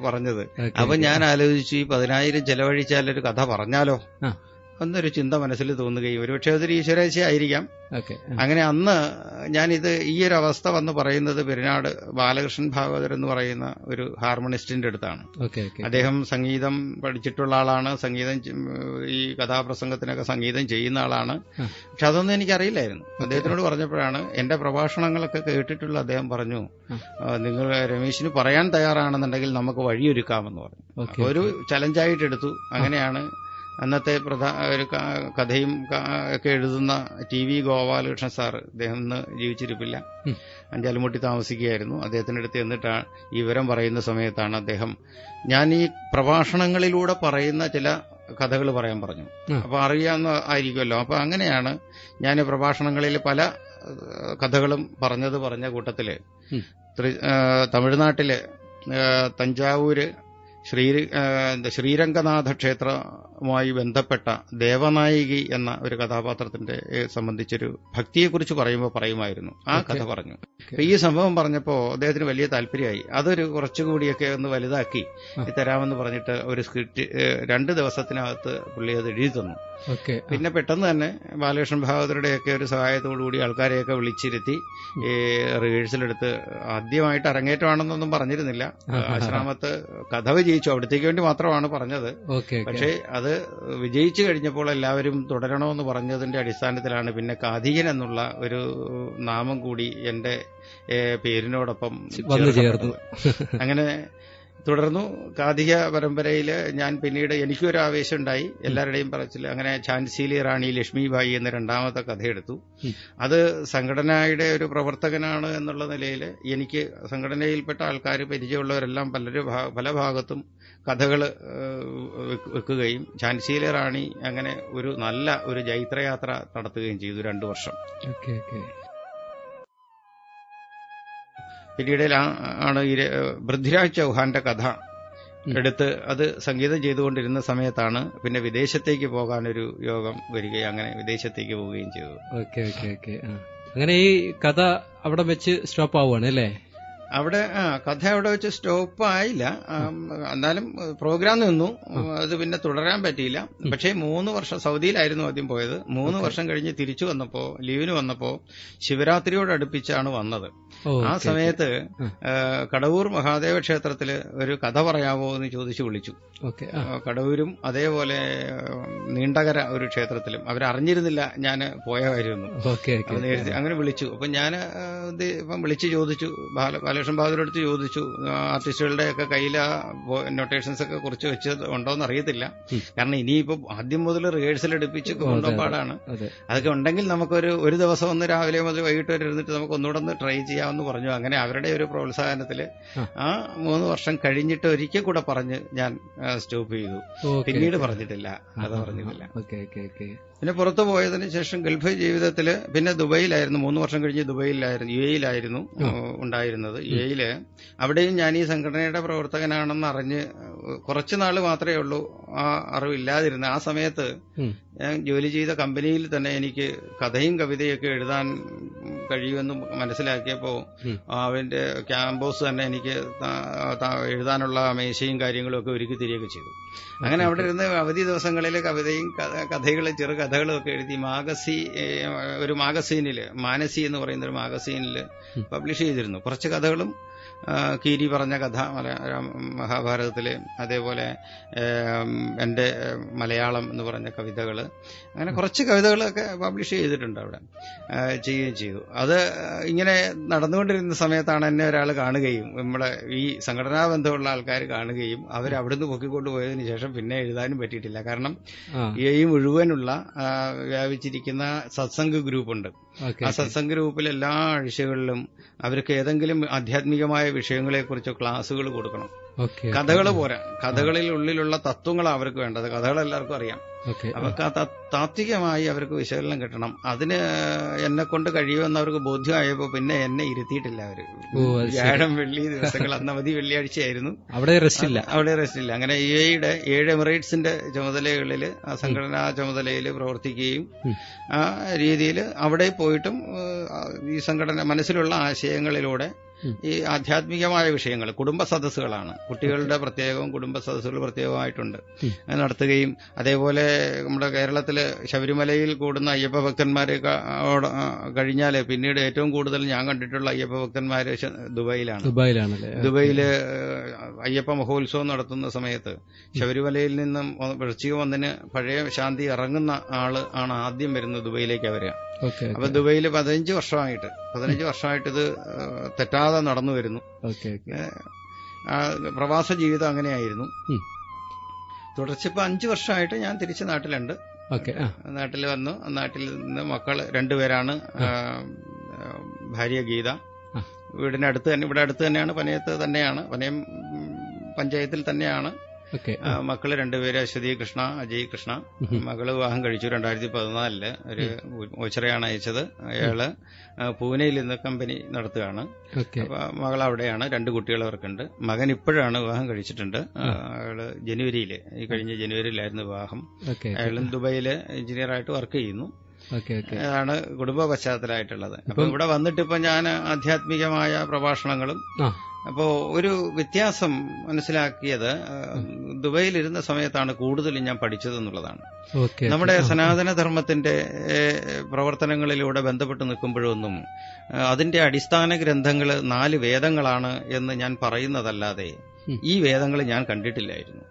പറഞ്ഞത്. അപ്പൊ ഞാൻ ആലോചിച്ചു, ഈ 10,000 ചെലവഴിച്ചാൽ ഒരു കഥ പറഞ്ഞാലോ എന്നൊരു ചിന്ത മനസ്സിൽ തോന്നുകയും, ഒരുപക്ഷെ അതൊരു ഈശ്വരാശി ആയിരിക്കാം. അങ്ങനെ അന്ന് ഞാനിത് ഈ ഒരു അവസ്ഥ വന്ന് പറയുന്നത് പെരുന്നാട് ബാലകൃഷ്ണൻ ഭാഗവതർ എന്ന് പറയുന്ന ഒരു ഹാർമോണിസ്റ്റിന്റെ അടുത്താണ്. അദ്ദേഹം സംഗീതം പഠിച്ചിട്ടുള്ള ആളാണ്, സംഗീതം ഈ കഥാപ്രസംഗത്തിനൊക്കെ സംഗീതം ചെയ്യുന്ന ആളാണ്. പക്ഷെ അതൊന്നും എനിക്കറിയില്ലായിരുന്നു. അദ്ദേഹത്തിനോട് പറഞ്ഞപ്പോഴാണ് എന്റെ പ്രഭാഷണങ്ങളൊക്കെ കേട്ടിട്ടുള്ള അദ്ദേഹം പറഞ്ഞു, നിങ്ങൾ രമേശിന് പറയാൻ തയ്യാറാണെന്നുണ്ടെങ്കിൽ നമുക്ക് വഴിയൊരുക്കാമെന്ന് പറഞ്ഞു. അപ്പൊ ഒരു ചലഞ്ചായിട്ട് എടുത്തു. അങ്ങനെയാണ് അന്നത്തെ ഒരു കഥയും ഒക്കെ എഴുതുന്ന TV ഗോപാലകൃഷ്ണൻ സാർ, അദ്ദേഹം ഇന്ന് ജീവിച്ചിരിപ്പില്ല, അഞ്ചാലുമുട്ടി താമസിക്കുകയായിരുന്നു. അദ്ദേഹത്തിന്റെ അടുത്ത് എന്നിട്ടാണ് ഈ വിവരം പറയുന്ന സമയത്താണ് അദ്ദേഹം, ഞാൻ ഈ പ്രഭാഷണങ്ങളിലൂടെ പറയുന്ന ചില കഥകൾ പറയാൻ പറഞ്ഞു. അപ്പൊ അറിയാവുന്ന ആയിരിക്കുമല്ലോ. അപ്പൊ അങ്ങനെയാണ് ഞാൻ പ്രഭാഷണങ്ങളിൽ പല കഥകളും പറഞ്ഞ കൂട്ടത്തില് തമിഴ്നാട്ടില് തഞ്ചാവൂര് ശ്രീരംഗനാഥ ക്ഷേത്രവുമായി ബന്ധപ്പെട്ട ദേവനായികി എന്ന ഒരു കഥാപാത്രത്തിന്റെ സംബന്ധിച്ചൊരു ഭക്തിയെക്കുറിച്ച് പറയുമായിരുന്നു. ആ കഥ പറഞ്ഞു. ഈ സംഭവം പറഞ്ഞപ്പോൾ അദ്ദേഹത്തിന് വലിയ താല്പര്യമായി. അതൊരു കുറച്ചുകൂടിയൊക്കെ ഒന്ന് വലുതാക്കി തരാമെന്ന് പറഞ്ഞിട്ട് ഒരു സ്ക്രിപ്റ്റ് 2 ദിവസത്തിനകത്ത് പുള്ളി അത് എഴുതി തന്നു. പിന്നെ പെട്ടെന്ന് തന്നെ ബാലകൃഷ്ണൻ ഭാഗവതരുടെയൊക്കെ ഒരു സഹായത്തോടുകൂടി ആൾക്കാരെയൊക്കെ വിളിച്ചിരുത്തി റിഹേഴ്സലെടുത്ത് ആദ്യമായിട്ട് അരങ്ങേറ്റമാണെന്നൊന്നും പറഞ്ഞിരുന്നില്ല. ആശ്രാമത്ത് കഥ വിജയിച്ചു, അവിടത്തേക്ക് വേണ്ടി മാത്രമാണ് പറഞ്ഞത്. പക്ഷേ അത് വിജയിച്ചു കഴിഞ്ഞപ്പോൾ എല്ലാവരും തുടരണമെന്ന് പറഞ്ഞതിന്റെ അടിസ്ഥാനത്തിലാണ് പിന്നെ കാഥികൻ എന്നുള്ള ഒരു നാമം കൂടി എന്റെ പേരിനോടൊപ്പം ചേർന്നു. അങ്ങനെ തുടർന്നു. കാഥിക പരമ്പരയിൽ ഞാൻ പിന്നീട് എനിക്കൊരു ആവേശം ഉണ്ടായി. എല്ലാവരുടെയും പറച്ചില്ല. അങ്ങനെ ഝാൻസിയിലെ റാണി ലക്ഷ്മിബായി എന്ന 2ാമത്തെ കഥയെടുത്തു. അത് സംഘടനയുടെ ഒരു പ്രവർത്തകനാണ് എന്നുള്ള നിലയിൽ എനിക്ക് സംഘടനയിൽപ്പെട്ട ആൾക്കാർ പരിചയമുള്ളവരെല്ലാം പല ഭാഗത്തും കഥകൾ വെക്കുകയും ഝാൻസിയിലെ റാണി അങ്ങനെ ഒരു നല്ല ഒരു ജൈത്രയാത്ര നടത്തുകയും ചെയ്തു 2 വർഷം. പിന്നീട് ഈ പൃഥ്വിരാജ് ചൗഹാന്റെ കഥ എടുത്ത് അത് സംഗീതം ചെയ്തുകൊണ്ടിരുന്ന സമയത്താണ് പിന്നെ വിദേശത്തേക്ക് പോകാനൊരു യോഗം വരികയും അങ്ങനെ വിദേശത്തേക്ക് പോവുകയും ചെയ്തു. അങ്ങനെ ഈ കഥ അവിടെ വെച്ച് സ്റ്റോപ്പ് ആവുകയാണ് അല്ലേ? അവിടെ കഥ അവിടെ വെച്ച് സ്റ്റോപ്പ് ആയില്ല. എന്നാലും പ്രോഗ്രാം നിന്നു. അത് പിന്നെ തുടരാൻ പറ്റിയില്ല. പക്ഷേ 3 വർഷം സൗദിയിലായിരുന്നു ആദ്യം പോയത്. 3 വർഷം കഴിഞ്ഞ് തിരിച്ചു വന്നപ്പോ ലീവിന് വന്നപ്പോ ശിവരാത്രിയോടടുപ്പിച്ചാണ് വന്നത്. ആ സമയത്ത് കടവൂർ മഹാദേവ ക്ഷേത്രത്തില് ഒരു കഥ പറയാമോ എന്ന് ചോദിച്ചു വിളിച്ചു. കടവൂരും അതേപോലെ നീണ്ടകര ഒരു ക്ഷേത്രത്തിലും അവരറിഞ്ഞിരുന്നില്ല ഞാൻ പോയ കാര്യമൊന്നും. അങ്ങനെ വിളിച്ചു. അപ്പൊ ഞാൻ ഇപ്പം വിളിച്ചു ചോദിച്ചു, ബാലകൃഷ്ണൻ ബഹാദൂരടുത്ത് ചോദിച്ചു, ആർട്ടിസ്റ്റുകളുടെ ഒക്കെ കയ്യിൽ നൊട്ടേഷൻസ് ഒക്കെ കുറിച്ച് വെച്ചത് ഉണ്ടോന്ന് അറിയത്തില്ല. കാരണം ഇനിയിപ്പോ ആദ്യം മുതൽ റിഹേഴ്സൽ എടുപ്പിച്ച് കൊണ്ടുപോകാൻ പാടാണ്. അതൊക്കെ ഉണ്ടെങ്കിൽ നമുക്കൊരു ദിവസം ഒന്ന് രാവിലെ മുതൽ വൈകിട്ട് വരെ ഇരുന്നിട്ട് നമുക്ക് ഒന്നുകൂടെ ഒന്ന് ട്രൈ ചെയ്യാമെന്ന് പറഞ്ഞു. അങ്ങനെ അവരുടെ ഒരു പ്രോത്സാഹനത്തില് ആ 3 വർഷം കഴിഞ്ഞിട്ട് ഒരിക്കൽ കൂടെ പറഞ്ഞ് ഞാൻ സ്റ്റോപ്പ് ചെയ്തു. പിന്നീട് പറഞ്ഞിട്ടില്ല, കഥ പറഞ്ഞിട്ടില്ല. പിന്നെ പുറത്തു പോയതിനു ശേഷം ഗൾഫ് ജീവിതത്തില് പിന്നെ ദുബൈയിലായിരുന്നു. 3 വർഷം കഴിഞ്ഞ് ദുബൈയിലായിരുന്നു, UAE-യിലായിരുന്നു ഉണ്ടായിരുന്നത്. UAE-യില് അവിടെയും ഞാൻ ഈ സംഘടനയുടെ പ്രവർത്തകനാണെന്ന് അറിഞ്ഞ് കുറച്ചുനാൾ മാത്രമേ ഉള്ളൂ ആ അറിവില്ലാതിരുന്നത്. ആ സമയത്ത് ഞാൻ ജോലി ചെയ്ത കമ്പനിയിൽ തന്നെ എനിക്ക് കഥയും കവിതയൊക്കെ എഴുതാൻ കഴിയുമെന്ന് മനസ്സിലാക്കിയപ്പോ അവന്റെ ക്യാമ്പസ് തന്നെ എനിക്ക് എഴുതാനുള്ള മേശയും കാര്യങ്ങളും ഒക്കെ ഒരുക്കി തരികയൊക്കെ ചെയ്തു. അങ്ങനെ അവിടെ ഇരുന്ന് അവധി ദിവസങ്ങളിൽ കവിതയും കഥകളും ചെറുകഥകളും ഒക്കെ എഴുതി ഒരു മാഗസീനില് മാനസി എന്ന് പറയുന്ന ഒരു മാഗസീനിൽ പബ്ലിഷ് ചെയ്തിരുന്നു. കുറച്ച് കഥകളും കീരി പറഞ്ഞ കഥ മഹാഭാരതത്തിലെ, അതേപോലെ എന്റെ മലയാളം എന്ന് പറഞ്ഞ കവിതകൾ, അങ്ങനെ കുറച്ച് കവിതകളൊക്കെ പബ്ലിഷ് ചെയ്തിട്ടുണ്ട് അവിടെ, ചെയ്യുകയും ചെയ്തു. അത് ഇങ്ങനെ നടന്നുകൊണ്ടിരുന്ന സമയത്താണ് എന്നെ ഒരാൾ കാണുകയും നമ്മുടെ ഈ സംഘടനാ ബന്ധമുള്ള ആൾക്കാർ കാണുകയും അവരവിടുന്ന് പൊക്കിക്കൊണ്ട് പോയതിനു ശേഷം പിന്നെ എഴുതാനും പറ്റിയിട്ടില്ല. കാരണം ഈ മുഴുവനുള്ള വ്യാപിച്ചിരിക്കുന്ന സത്സംഗ് ഗ്രൂപ്പുണ്ട്. ആ സത്സംഗ് ഗ്രൂപ്പിൽ എല്ലാ ആഴ്ചകളിലും അവർക്ക് ഏതെങ്കിലും ആധ്യാത്മികമായ വിഷയങ്ങളെക്കുറിച്ച് ക്ലാസുകൾ കൊടുക്കണം. കഥകൾ പോരാ, കഥകളിൽ ഉള്ളിലുള്ള തത്വങ്ങൾ അവർക്ക് വേണ്ടത്. കഥകൾ എല്ലാവർക്കും അറിയാം. അവർക്ക് ആ താത്വികമായി അവർക്ക് വിശകലനം കിട്ടണം. അതിന് എന്നെ കൊണ്ട് കഴിയുമെന്ന് അവർക്ക് ബോധ്യമായപ്പോ പിന്നെ എന്നെ ഇരുത്തിയിട്ടില്ല അവര്. വ്യാഴം വെള്ളി ദിവസങ്ങൾ, അന്ന് അവധി വെള്ളിയാഴ്ചയായിരുന്നു, അവിടെ റെസ്റ്റ് ഇല്ല. അങ്ങനെ UAE-യുടെ 7 എമിറേറ്റ്സിന്റെ ചുമതലകളിൽ, ആ സംഘടനാ ചുമതലയിൽ പ്രവർത്തിക്കുകയും ആ രീതിയിൽ അവിടെ പോയിട്ടും ഈ സംഘടന മനസ്സിലുള്ള ആശയങ്ങളിലൂടെ ഈ ആധ്യാത്മികമായ വിഷയങ്ങൾ, കുടുംബ സദസ്സുകളാണ്, കുട്ടികളുടെ പ്രത്യേകവും കുടുംബ സദസ്സുകൾ പ്രത്യേകമായിട്ടുണ്ട്, നടത്തുകയും അതേപോലെ നമ്മുടെ കേരളത്തില് ശബരിമലയിൽ കൂടുന്ന അയ്യപ്പ ഭക്തന്മാരെ കഴിഞ്ഞാല് പിന്നീട് ഏറ്റവും കൂടുതൽ ഞാൻ കണ്ടിട്ടുള്ള അയ്യപ്പ ഭക്തന്മാര് ദുബൈയില് അയ്യപ്പ മഹോത്സവം നടത്തുന്ന സമയത്ത് ശബരിമലയിൽ നിന്നും വൃശ്ചിക 1-ന് പഴയ ശാന്തി ഇറങ്ങുന്ന ആള് ആണ് ആദ്യം വരുന്നത് ദുബൈയിലേക്ക് വരിക. അപ്പൊ ദുബൈയില് 15 വർഷമായിട്ട് ഇത് തെറ്റാതെ നടന്നു വരുന്നു. പ്രവാസ ജീവിതം അങ്ങനെയായിരുന്നു. തുടർച്ചയിപ്പോ 5 വർഷമായിട്ട് ഞാൻ തിരിച്ച് നാട്ടിലുണ്ട്. നാട്ടിൽ വന്നു. നാട്ടിൽ നിന്ന് മക്കൾ 2 പേരാണ്. ഭാര്യ ഗീത. വീടിനടുത്ത് തന്നെ, ഇവിടെ അടുത്ത് തന്നെയാണ്, പനയത്ത് തന്നെയാണ്, പനയം പഞ്ചായത്തിൽ തന്നെയാണ്. മക്കള് രണ്ടുപേര് അശ്വതി കൃഷ്ണ, അജയ് കൃഷ്ണ. മകള് വിവാഹം കഴിച്ചു 2014. ഒരു ഓച്ചറയാണ് അയച്ചത്. അയാള് പൂനെയിൽ നിന്ന് കമ്പനി നടത്തുകയാണ്. അപ്പൊ മകൾ അവിടെയാണ്. 2 കുട്ടികൾ അവർക്കുണ്ട്. മകൻ ഇപ്പോഴാണ് വിവാഹം കഴിച്ചിട്ടുണ്ട്. അയാള് ജനുവരിയില്, ഈ കഴിഞ്ഞ ജനുവരിയിലായിരുന്നു വിവാഹം. അയാളും ദുബൈയില് എഞ്ചിനീയറായിട്ട് വർക്ക് ചെയ്യുന്നു. അതാണ് കുടുംബ പശ്ചാത്തലമായിട്ടുള്ളത്. അപ്പൊ ഇവിടെ വന്നിട്ട് ഇപ്പൊ ഞാൻ ആധ്യാത്മികമായ പ്രഭാഷണങ്ങളും, അപ്പോ ഒരു വ്യത്യാസം മനസ്സിലാക്കിയത് ദുബൈയിലിരുന്ന സമയത്താണ് കൂടുതലും ഞാൻ പഠിച്ചതെന്നുള്ളതാണ്. നമ്മുടെ സനാതനധർമ്മത്തിന്റെ പ്രവർത്തനങ്ങളിലൂടെ ബന്ധപ്പെട്ട് നിൽക്കുമ്പോഴൊന്നും അതിന്റെ അടിസ്ഥാന ഗ്രന്ഥങ്ങൾ 4 വേദങ്ങളാണ് എന്ന് ഞാൻ പറയുന്നതല്ലാതെ ഈ വേദങ്ങൾ ഞാൻ കണ്ടിട്ടില്ലായിരുന്നു.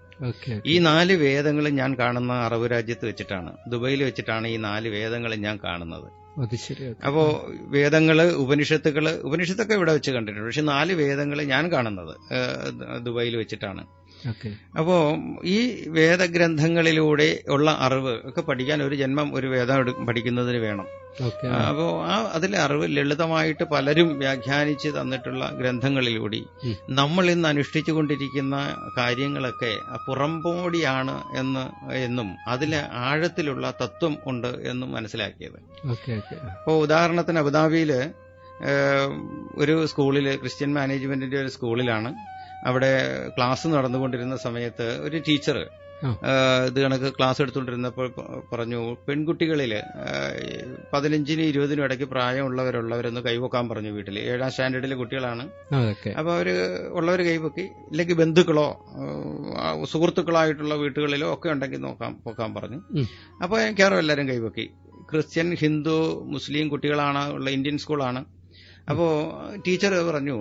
ഈ 4 വേദങ്ങൾ ഞാൻ കാണുന്ന അറബ് രാജ്യത്ത് വെച്ചിട്ടാണ്, ദുബൈയിൽ വെച്ചിട്ടാണ് ഈ 4 വേദങ്ങൾ ഞാൻ കാണുന്നത്. അപ്പോ വേദങ്ങള്, ഉപനിഷത്തൊക്കെ ഇവിടെ വെച്ച് കണ്ടിട്ടുണ്ട്. പക്ഷെ 4 വേദങ്ങൾ ഞാൻ കാണുന്നത് ദുബൈയിൽ വെച്ചിട്ടാണ്. അപ്പോ ഈ വേദഗ്രന്ഥങ്ങളിലൂടെ ഉള്ള അറിവ് ഒക്കെ പഠിക്കാൻ ഒരു ജന്മം ഒരു വേദം പഠിക്കുന്നതിന് വേണം. അപ്പോ അതിലെ അറിവ് ലളിതമായിട്ട് പലരും വ്യാഖ്യാനിച്ച് തന്നിട്ടുള്ള ഗ്രന്ഥങ്ങളിലൂടെ നമ്മൾ ഇന്ന് അനുഷ്ഠിച്ചുകൊണ്ടിരിക്കുന്ന കാര്യങ്ങളൊക്കെ പുറംപോടിയാണ് എന്നും അതിലെ ആഴത്തിലുള്ള തത്വം ഉണ്ട് എന്നും മനസ്സിലാക്കിയത്. അപ്പോ ഉദാഹരണത്തിന് അബുദാബിയില് ഒരു സ്കൂളില്, ക്രിസ്ത്യൻ മാനേജ്മെന്റിന്റെ ഒരു സ്കൂളിലാണ്. അവിടെ ക്ലാസ് നടന്നുകൊണ്ടിരുന്ന സമയത്ത് ഒരു ടീച്ചർ ഇത് കണക്ക് ക്ലാസ് എടുത്തുകൊണ്ടിരുന്നപ്പോൾ പറഞ്ഞു, പെൺകുട്ടികളില് 15-നും 20-നും ഇടയ്ക്ക് പ്രായമുള്ളവരുള്ളവരൊന്ന് കൈവക്കാൻ പറഞ്ഞു. വീട്ടിൽ 7ാം സ്റ്റാൻഡേർഡിലെ കുട്ടികളാണ്. അപ്പൊ അവര് ഉള്ളവർ കൈവക്കി, ഇല്ലെങ്കിൽ ബന്ധുക്കളോ സുഹൃത്തുക്കളായിട്ടുള്ള വീട്ടുകളിലോ ഒക്കെ ഉണ്ടെങ്കിൽ പൊക്കാൻ പറഞ്ഞു. അപ്പൊ എനിക്കറിയാം, എല്ലാവരും കൈവക്കി. ക്രിസ്ത്യൻ, ഹിന്ദു, മുസ്ലിം കുട്ടികളാണ് ഉള്ള ഇന്ത്യൻ സ്കൂളാണ്. അപ്പോ ടീച്ചർ പറഞ്ഞു,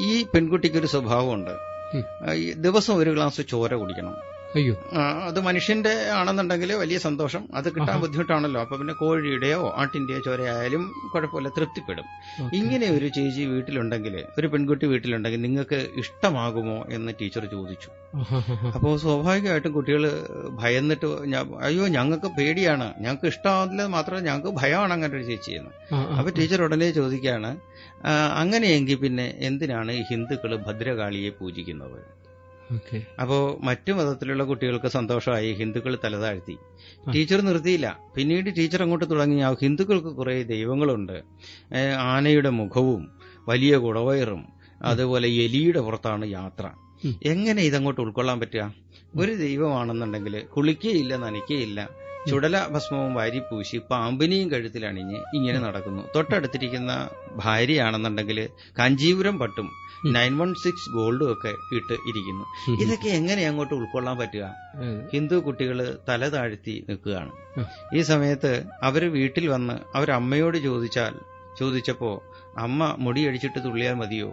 ഈ പെൺകുട്ടിക്കൊരു സ്വഭാവമുണ്ട്, ദിവസം ഒരു ഗ്ലാസ് ചോര കുടിക്കണം. അത് മനുഷ്യന്റെ ആണെന്നുണ്ടെങ്കിൽ വലിയ സന്തോഷം, അത് കിട്ടാൻ ബുദ്ധിമുട്ടാണല്ലോ. അപ്പൊ പിന്നെ കോഴിയുടെയോ ആട്ടിന്റെയോ ചോരയായാലും കുഴപ്പമില്ല, തൃപ്തിപ്പെടും. ഇങ്ങനെ ഒരു ചേച്ചി വീട്ടിലുണ്ടെങ്കിൽ, ഒരു പെൺകുട്ടി വീട്ടിലുണ്ടെങ്കിൽ നിങ്ങൾക്ക് ഇഷ്ടമാകുമോ എന്ന് ടീച്ചർ ചോദിച്ചു. അപ്പോ സ്വാഭാവികമായിട്ടും കുട്ടികൾ ഭയന്നിട്ട്, അയ്യോ ഞങ്ങൾക്ക് പേടിയാണ്, ഞങ്ങൾക്ക് ഇഷ്ടമാവില്ല, മാത്രമല്ല ഞങ്ങൾക്ക് ഭയമാണ് അങ്ങനെ ഒരു ചേച്ചിയെന്ന്. അപ്പൊ ടീച്ചർ ഉടനെ ചോദിക്കുകയാണ്, അങ്ങനെയെങ്കിൽ പിന്നെ എന്തിനാണ് ഈ ഹിന്ദുക്കൾ ഭദ്രകാളിയെ പൂജിക്കുന്നത്? അപ്പോ മറ്റു മതത്തിലുള്ള കുട്ടികൾക്ക് സന്തോഷമായി, ഹിന്ദുക്കൾ തലതാഴ്ത്തി. ടീച്ചർ നിർത്തിയില്ല. പിന്നീട് ടീച്ചർ അങ്ങോട്ട് തുടങ്ങി, ഹിന്ദുക്കൾക്ക് കുറെ ദൈവങ്ങളുണ്ട്, ആനയുടെ മുഖവും വലിയ കുടവയറും അതുപോലെ എലിയുടെ പുറത്താണ് യാത്ര. എങ്ങനെ ഇതങ്ങോട്ട് ഉൾക്കൊള്ളാൻ പറ്റുക? ഒരു ദൈവമാണെന്നുണ്ടെങ്കിൽ കുളിക്കുകയില്ല, നനയ്ക്കുകയില്ല, ചുടല ഭസ്മവും വാരിപ്പൂശി പാമ്പിനെയും കഴുത്തിലണിഞ്ഞ് ഇങ്ങനെ നടക്കുന്നു. തൊട്ടടുത്തിരിക്കുന്ന ഭാര്യയാണെന്നുണ്ടെങ്കിൽ കാഞ്ചീപുരം പട്ടും 916 ഗോൾഡും ഒക്കെ ഇട്ട് ഇരിക്കുന്നു. ഇതൊക്കെ എങ്ങനെ അങ്ങോട്ട് ഉൾക്കൊള്ളാൻ പറ്റുക? ഹിന്ദു കുട്ടികൾ തല താഴ്ത്തി നിൽക്കുകയാണ്. ഈ സമയത്ത് അവര് വീട്ടിൽ വന്ന് അവരമ്മയോട് ചോദിച്ചപ്പോ അമ്മ മുടിയടിച്ചിട്ട് തുള്ളിയാൽ മതിയോ?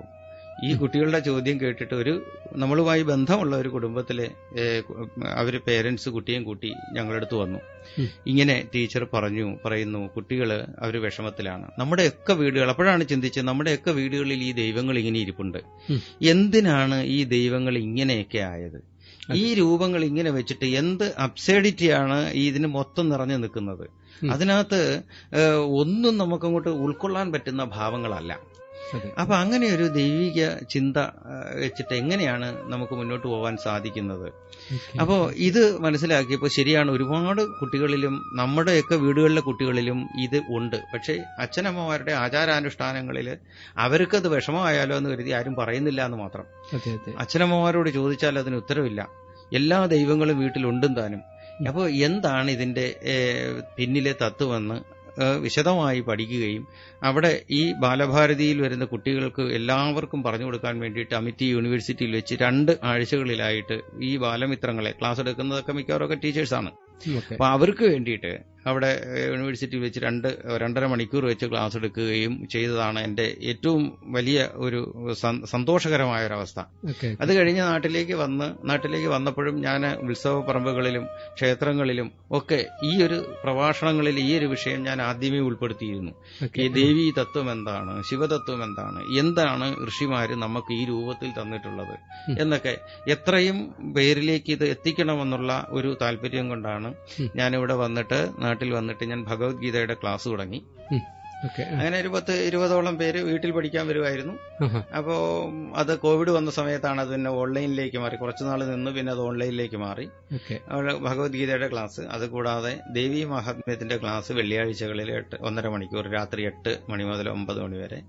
ഈ കുട്ടികളുടെ ചോദ്യം കേട്ടിട്ട് നമ്മളുമായി ബന്ധമുള്ള ഒരു കുടുംബത്തിലെ അവര് പേരൻസ് കുട്ടിയും കൂട്ടി ഞങ്ങളടുത്ത് വന്നു. ഇങ്ങനെ ടീച്ചർ പറയുന്നു, കുട്ടികള് അവര് വിഷമത്തിലാണ്. നമ്മുടെയൊക്കെ വീടുകൾ, അപ്പോഴാണ് ചിന്തിച്ചത്, നമ്മുടെയൊക്കെ വീടുകളിൽ ഈ ദൈവങ്ങൾ ഇങ്ങനെ ഇരിപ്പുണ്ട്. എന്തിനാണ് ഈ ദൈവങ്ങൾ ഇങ്ങനെയൊക്കെ ആയത്? ഈ രൂപങ്ങൾ ഇങ്ങനെ വെച്ചിട്ട് എന്ത് അബ്സേഡിറ്റിയാണ് ഇതിന് മൊത്തം നിറഞ്ഞു നിൽക്കുന്നത്? അതിനകത്ത് ഒന്നും നമുക്കങ്ങോട്ട് ഉൾക്കൊള്ളാൻ പറ്റുന്ന ഭാവങ്ങളല്ല. അപ്പൊ അങ്ങനെ ഒരു ദൈവിക ചിന്ത വെച്ചിട്ട് എങ്ങനെയാണ് നമുക്ക് മുന്നോട്ട് പോകാൻ സാധിക്കുന്നത്? അപ്പോ ഇത് മനസ്സിലാക്കിയപ്പോൾ ശരിയാണ്, ഒരുപാട് കുട്ടികളിലും നമ്മുടെയൊക്കെ വീടുകളിലെ കുട്ടികളിലും ഇത് ഉണ്ട്. പക്ഷെ അച്ഛനമ്മമാരുടെ ആചാരാനുഷ്ഠാനങ്ങളിൽ അവർക്കത് വിഷമമായാലോ എന്ന് കരുതി ആരും പറയുന്നില്ല എന്ന് മാത്രം. അച്ഛനമ്മമാരോട് ചോദിച്ചാൽ അതിന് ഉത്തരവില്ല. എല്ലാ ദൈവങ്ങളും വീട്ടിലുണ്ടും താനും. അപ്പോൾ എന്താണ് ഇതിന്റെ പിന്നിലെ തത്വമെന്ന് വിശദമായി പഠിക്കുകയും അവിടെ ഈ ബാലഭാരതിയിൽ വരുന്ന കുട്ടികൾക്ക് എല്ലാവർക്കും പറഞ്ഞു കൊടുക്കാൻ വേണ്ടിയിട്ട് അമിറ്റി യൂണിവേഴ്സിറ്റിയിൽ വെച്ച് 2 ആഴ്ചകളിലായിട്ട് ഈ ബാലമിത്രങ്ങളെ, ക്ലാസ് എടുക്കുന്നതൊക്കെ മിക്കവാറൊക്കെ ടീച്ചേഴ്സാണ്, അപ്പൊ അവർക്ക് വേണ്ടിയിട്ട് അവിടെ യൂണിവേഴ്സിറ്റിയിൽ വെച്ച് 2-2.5 മണിക്കൂർ വെച്ച് ക്ലാസ് എടുക്കുകയും ചെയ്തതാണ് എന്റെ ഏറ്റവും വലിയ ഒരു സന്തോഷകരമായ ഒരവസ്ഥ. അത് കഴിഞ്ഞ് നാട്ടിലേക്ക് വന്നപ്പോഴും ഞാൻ ഉത്സവ പറമ്പുകളിലും ക്ഷേത്രങ്ങളിലും ഒക്കെ ഈ ഒരു പ്രഭാഷണങ്ങളിൽ ഈ ഒരു വിഷയം ഞാൻ ആദ്യമേ ഉൾപ്പെടുത്തിയിരുന്നു. ഈ ദേവീ തത്വം എന്താണ്, ശിവതത്വം എന്താണ് ഋഷിമാര് നമുക്ക് ഈ രൂപത്തിൽ തന്നിട്ടുള്ളത് എന്നൊക്കെ എത്രയും പേരിലേക്ക് ഇത് എത്തിക്കണമെന്നുള്ള ഒരു താല്പര്യം കൊണ്ടാണ് ഞാനിവിടെ നാട്ടിൽ വന്നിട്ട് ഞാൻ ഭഗവത്ഗീതയുടെ ക്ലാസ് തുടങ്ങി. അങ്ങനെ ഒരു 10-20ഓളം പേര് വീട്ടിൽ പഠിക്കാൻ വരുമായിരുന്നു. അപ്പോ അത് കോവിഡ് വന്ന സമയത്താണ് അത് പിന്നെ ഓൺലൈനിലേക്ക് മാറി. കുറച്ചുനാൾ നിന്ന് പിന്നെ അത് ഓൺലൈനിലേക്ക് മാറി. ഭഗവത്ഗീതയുടെ ക്ലാസ്, അതുകൂടാതെ ദേവീ മഹാത്മ്യത്തിന്റെ ക്ലാസ് വെള്ളിയാഴ്ചകളിൽ 1.5 മണിക്കൂർ, രാത്രി 8 മണി മുതൽ 9 മണി വരെ.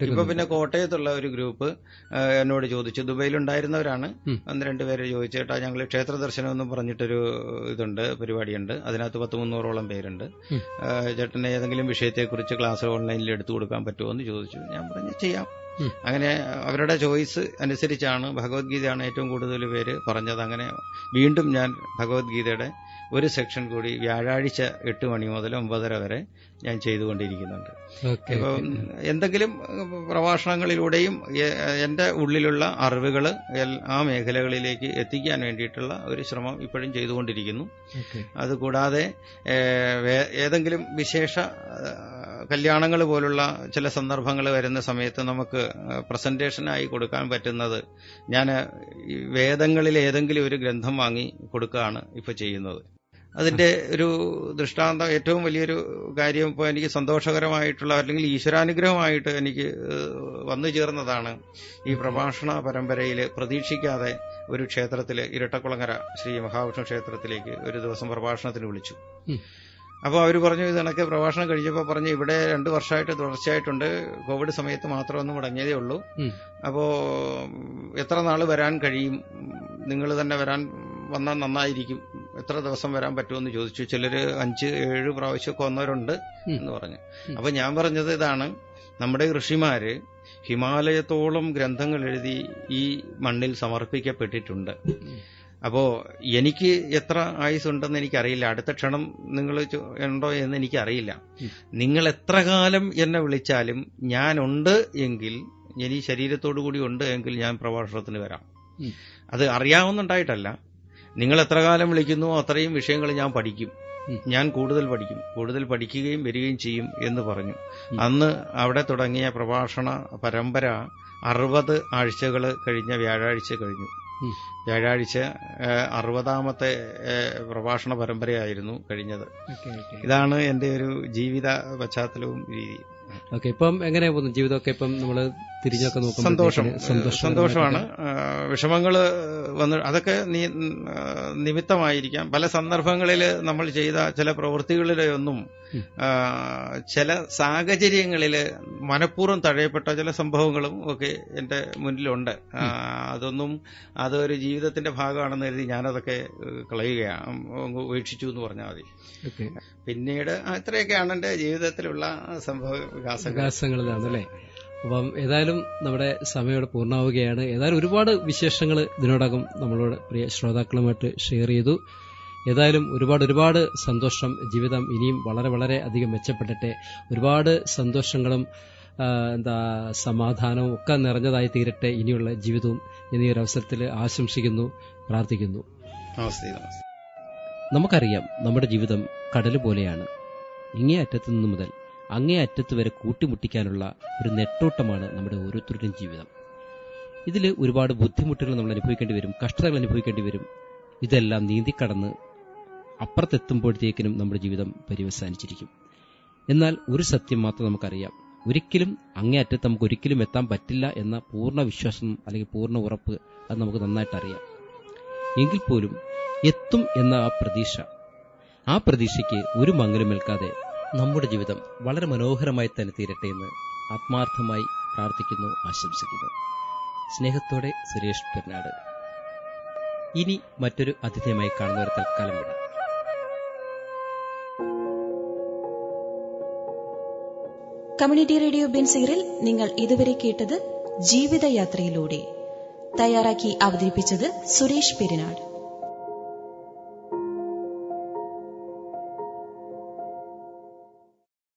ഇപ്പൊ പിന്നെ കോട്ടയത്തുള്ള ഒരു ഗ്രൂപ്പ് എന്നോട് ചോദിച്ചു, ദുബൈയിലുണ്ടായിരുന്നവരാണ്, 1-2 പേര് ചോദിച്ചേട്ടാ ഞങ്ങൾ ക്ഷേത്ര ദർശനം എന്നും പറഞ്ഞിട്ടൊരു ഇതുണ്ട്, പരിപാടിയുണ്ട്, അതിനകത്ത് 100-300ഓളം പേരുണ്ട്, ചേട്ടന് ഏതെങ്കിലും വിഷയത്തെക്കുറിച്ച് ക്ലാസ് ഓൺലൈനിൽ എടുത്തു കൊടുക്കാൻ പറ്റുമോ എന്ന് ചോദിച്ചു. ഞാൻ പറഞ്ഞു ചെയ്യാം. അങ്ങനെ അവരുടെ ചോയ്സ് അനുസരിച്ചാണ്, ഭഗവത്ഗീതയാണ് ഏറ്റവും കൂടുതൽ പേര് പറഞ്ഞത്. അങ്ങനെ വീണ്ടും ഞാൻ ഭഗവത്ഗീതയുടെ ഒരു സെക്ഷൻ കൂടി വ്യാഴാഴ്ച 8 മണി മുതൽ 9:30 വരെ ഞാൻ ചെയ്തുകൊണ്ടിരിക്കുന്നുണ്ട്. ഇപ്പം എന്തെങ്കിലും പ്രഭാഷണങ്ങളിലൂടെയും എന്റെ ഉള്ളിലുള്ള അറിവുകൾ ആ മേഖലകളിലേക്ക് എത്തിക്കാൻ വേണ്ടിയിട്ടുള്ള ഒരു ശ്രമം ഇപ്പോഴും ചെയ്തുകൊണ്ടിരിക്കുന്നു. അതുകൂടാതെ ഏതെങ്കിലും വിശേഷ കല്യാണങ്ങൾ പോലുള്ള ചില സന്ദർഭങ്ങൾ വരുന്ന സമയത്ത് നമുക്ക് പ്രസന്റേഷനായി കൊടുക്കാൻ പറ്റുന്നത് ഞാൻ വേദങ്ങളിൽ ഏതെങ്കിലും ഒരു ഗ്രന്ഥം വാങ്ങി കൊടുക്കുകയാണ് ഇപ്പൊ ചെയ്യുന്നത്. അതിന്റെ ഒരു ദൃഷ്ടാന്തം, ഏറ്റവും വലിയൊരു കാര്യം ഇപ്പോൾ എനിക്ക് സന്തോഷകരമായിട്ടുള്ള അല്ലെങ്കിൽ ഈശ്വരാനുഗ്രഹമായിട്ട് എനിക്ക് വന്നു ചേർന്നതാണ് ഈ പ്രഭാഷണ പരമ്പരയിൽ പ്രതീക്ഷിക്കാതെ ഒരു ക്ഷേത്രത്തില്, ഇരട്ടക്കുളങ്ങര ശ്രീ മഹാവിഷ്ണു ക്ഷേത്രത്തിലേക്ക് ഒരു ദിവസം പ്രഭാഷണത്തിന് വിളിച്ചു. അപ്പോൾ അവർ പറഞ്ഞു, ഇത് കണക്ക് പ്രഭാഷണം കഴിഞ്ഞപ്പോൾ പറഞ്ഞു, ഇവിടെ 2 വർഷമായിട്ട് തുടർച്ചയായിട്ടുണ്ട്, കോവിഡ് സമയത്ത് മാത്രം ഒന്ന് മുടങ്ങിയതേ ഉള്ളൂ, അപ്പോ എത്ര നാൾ വരാൻ കഴിയും, നിങ്ങൾ തന്നെ വന്നാൽ നന്നായിരിക്കും, എത്ര ദിവസം വരാൻ പറ്റുമെന്ന് ചോദിച്ചു. ചിലര് 5-7 പ്രാവശ്യമൊക്കെ വന്നവരുണ്ട് എന്ന് പറഞ്ഞു. അപ്പൊ ഞാൻ പറഞ്ഞത് ഇതാണ്, നമ്മുടെ ഋഷിമാര് ഹിമാലയത്തോളം ഗ്രന്ഥങ്ങൾ എഴുതി ഈ മണ്ണിൽ സമർപ്പിക്കപ്പെട്ടിട്ടുണ്ട്. അപ്പോ എനിക്ക് എത്ര ആയുസുണ്ടെന്ന് എനിക്കറിയില്ല, അടുത്ത ക്ഷണം നിങ്ങൾ ഉണ്ടോ എന്ന് എനിക്കറിയില്ല. നിങ്ങൾ എത്ര കാലം എന്നെ വിളിച്ചാലും ഞാനുണ്ട് എങ്കിൽ, ഞാൻ ഈ ശരീരത്തോടു കൂടി ഉണ്ട് എങ്കിൽ ഞാൻ പ്രഭാഷണത്തിന് വരാം. അത് അറിയാവുന്നുണ്ടായിട്ടല്ല, നിങ്ങൾ എത്ര കാലം വിളിക്കുന്നു അത്രയും വിഷയങ്ങൾ ഞാൻ പഠിക്കും, ഞാൻ കൂടുതൽ പഠിക്കുകയും വരികയും ചെയ്യും എന്ന് പറഞ്ഞു. അന്ന് അവിടെ തുടങ്ങിയ പ്രഭാഷണ പരമ്പര 60 ആഴ്ചകൾ കഴിഞ്ഞ വ്യാഴാഴ്ച കഴിഞ്ഞു. വ്യാഴാഴ്ച 60ാമത്തെ പ്രഭാഷണ പരമ്പരയായിരുന്നു കഴിഞ്ഞത്. ഇതാണ് എന്റെ ഒരു ജീവിത പശ്ചാത്തലവും രീതിയും. ഇപ്പം എങ്ങനെയാ പോകുന്നു ജീവിതമൊക്കെ? ഇപ്പം നമ്മള് തിരിഞ്ഞൊക്കെ നോക്കുമ്പോൾ സന്തോഷമാണ്. വിഷമങ്ങള് വന്ന് അതൊക്കെ നിമിത്തമായിരിക്കാം. പല സന്ദർഭങ്ങളിൽ നമ്മൾ ചെയ്ത ചില പ്രവൃത്തികളിലെ ഒന്നും ചില സാഹചര്യങ്ങളില് മനഃപൂർവ്വം തഴയപ്പെട്ട ചില സംഭവങ്ങളും ഒക്കെ എന്റെ മുന്നിലുണ്ട്. അതൊരു ജീവിതത്തിന്റെ ഭാഗമാണെന്ന് കരുതി ഞാനതൊക്കെ കളയുകയാണ്, ഉപേക്ഷിച്ചു എന്ന് പറഞ്ഞാൽ മതി. പിന്നീട് ഇത്രയൊക്കെയാണ് എന്റെ ജീവിതത്തിലുള്ള സംഭവ വികാസങ്ങളാണല്ലേ. അപ്പം ഏതായാലും നമ്മുടെ സമയം പൂർണ്ണമാവുകയാണ്. ഏതായാലും ഒരുപാട് വിശേഷങ്ങൾ ഇതിനോടകം നമ്മളോട് പ്രിയ ശ്രോതാക്കളുമായിട്ട് ഷെയർ ചെയ്തു. ഏതായാലും ഒരുപാട് സന്തോഷം. ജീവിതം ഇനിയും വളരെ വളരെ അധികം മെച്ചപ്പെടട്ടെ. ഒരുപാട് സന്തോഷങ്ങളും സമാധാനവും ഒക്കെ നിറഞ്ഞതായി തീരട്ടെ ഇനിയുള്ള ജീവിതവും എന്നീ ഒരു അവസരത്തിൽ ആശംസിക്കുന്നു, പ്രാർത്ഥിക്കുന്നു. നമുക്കറിയാം, നമ്മുടെ ജീവിതം കടല് പോലെയാണ്. ഇങ്ങേ അറ്റത്തു നിന്ന് മുതൽ അങ്ങേ അറ്റത്ത് വരെ കൂട്ടിമുട്ടിക്കാനുള്ള ഒരു നെട്ടോട്ടമാണ് നമ്മുടെ ഓരോരുത്തരുടെയും ജീവിതം. ഇതിൽ ഒരുപാട് ബുദ്ധിമുട്ടുകൾ നമ്മൾ അനുഭവിക്കേണ്ടി വരും, കഷ്ടതകൾ അനുഭവിക്കേണ്ടി വരും. ഇതെല്ലാം നീന്തിക്കടന്ന് അപ്പുറത്തെത്തുമ്പോഴത്തേക്കിനും നമ്മുടെ ജീവിതം പര്യവസാനിച്ചിരിക്കും. എന്നാൽ ഒരു സത്യം മാത്രം നമുക്കറിയാം, ഒരിക്കലും അങ്ങേ അറ്റത്ത് നമുക്ക് ഒരിക്കലും എത്താൻ പറ്റില്ല എന്ന പൂർണ്ണ വിശ്വാസം അല്ലെങ്കിൽ പൂർണ്ണ ഉറപ്പ് അത് നമുക്ക് നന്നായിട്ട് അറിയാം. എങ്കിൽ പോലും എത്തും എന്ന ആ പ്രതീക്ഷയ്ക്ക് ഒരു മങ്ങലുമേൽക്കാതെ നമ്മുടെ ജീവിതം വളരെ മനോഹരമായി തന്നെ തീരട്ടെ എന്ന് ആത്മാർത്ഥമായി പ്രാർത്ഥിക്കുന്നു, ആശംസിക്കുന്നു. സ്നേഹത്തോടെ സുരേഷ് പെരുന്നാട്. ഇനി മറ്റൊരു അതിഥിയുമായി കാണുന്നവരെ തൽക്കാലം വിടാം. കമ്മ്യൂണിറ്റി റേഡിയോ ബെൻസിഗറിൽ നിങ്ങൾ ഇതുവരെ കേട്ടത് ജീവിതയാത്രയിലൂടെ. തയ്യാറാക്കി അവതരിപ്പിച്ചത് സുരേഷ് പെരുന്നാട്.